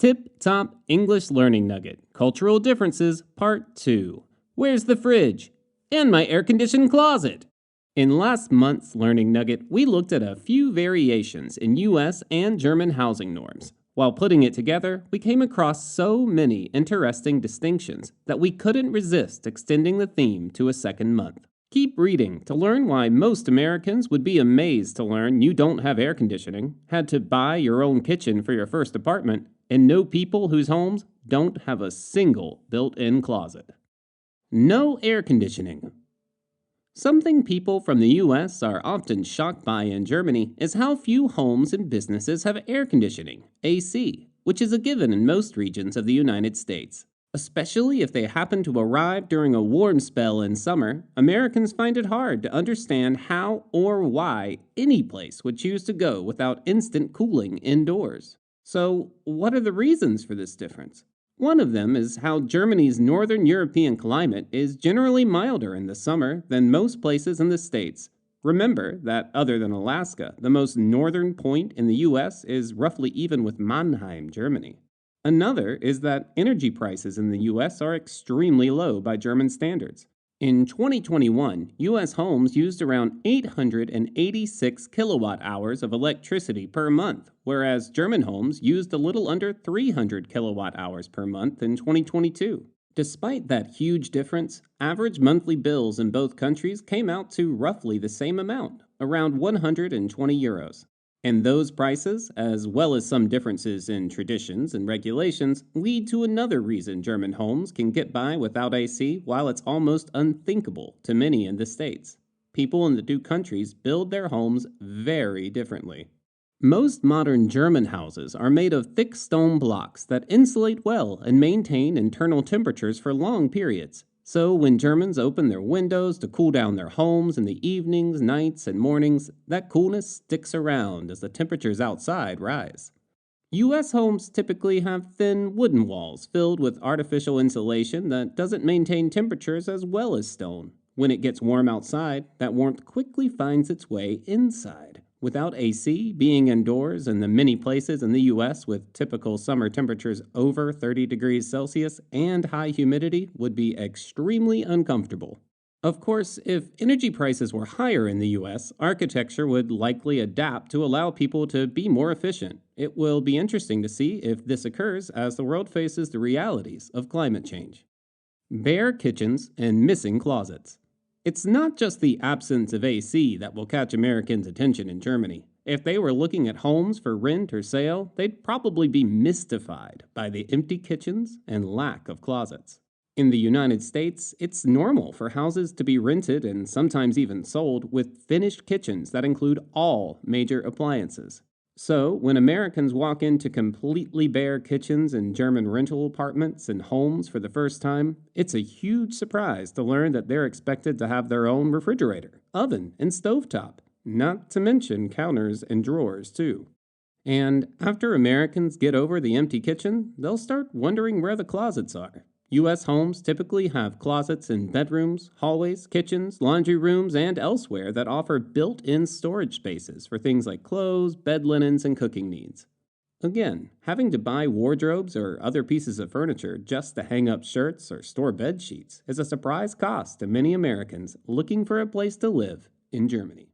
Tip Top English Learning Nugget Cultural Differences Part 2. Where's the fridge? And my air conditioned closet. In last month's Learning Nugget, we looked at a few variations in US and German housing norms. While putting it together, we came across so many interesting distinctions that we couldn't resist extending the theme to a second month. Keep reading to learn why most Americans would be amazed to learn you don't have air conditioning, had to buy your own kitchen for your first apartment, and know people whose homes don't have a single built-in closet. No air conditioning. Something people from the US are often shocked by in Germany is how few homes and businesses have air conditioning, AC, which is a given in most regions of the United States. Especially if they happen to arrive during a warm spell in summer, Americans find it hard to understand how or why any place would choose to go without instant cooling indoors. So, what are the reasons for this difference? One of them is how Germany's northern European climate is generally milder in the summer than most places in the States. Remember that other than Alaska, the most northern point in the US is roughly even with Mannheim, Germany. Another is that energy prices in the US are extremely low by German standards. In 2021, US homes used around 886 kilowatt hours of electricity per month, whereas German homes used a little under 300 kilowatt hours per month in 2022. Despite that huge difference, average monthly bills in both countries came out to roughly the same amount, around 120 euros. And those prices, as well as some differences in traditions and regulations, lead to another reason German homes can get by without AC while it's almost unthinkable to many in the States. People in the two countries build their homes very differently. Most modern German houses are made of thick stone blocks that insulate well and maintain internal temperatures for long periods. So when Germans open their windows to cool down their homes in the evenings, nights, and mornings, that coolness sticks around as the temperatures outside rise. US homes typically have thin wooden walls filled with artificial insulation that doesn't maintain temperatures as well as stone. When it gets warm outside, that warmth quickly finds its way inside. Without AC, being indoors in the many places in the US with typical summer temperatures over 30 degrees Celsius and high humidity would be extremely uncomfortable. Of course, if energy prices were higher in the US, architecture would likely adapt to allow people to be more efficient. It will be interesting to see if this occurs as the world faces the realities of climate change. Bare kitchens and missing closets. It's not just the absence of AC that will catch Americans' attention in Germany. If they were looking at homes for rent or sale, they'd probably be mystified by the empty kitchens and lack of closets. In the United States, it's normal for houses to be rented and sometimes even sold with finished kitchens that include all major appliances. So, when Americans walk into completely bare kitchens in German rental apartments and homes for the first time, it's a huge surprise to learn that they're expected to have their own refrigerator, oven, and stovetop, not to mention counters and drawers, too. And after Americans get over the empty kitchen, they'll start wondering where the closets are. U.S. homes typically have closets in bedrooms, hallways, kitchens, laundry rooms, and elsewhere that offer built-in storage spaces for things like clothes, bed linens, and cooking needs. Again, having to buy wardrobes or other pieces of furniture just to hang up shirts or store bed sheets is a surprise cost to many Americans looking for a place to live in Germany.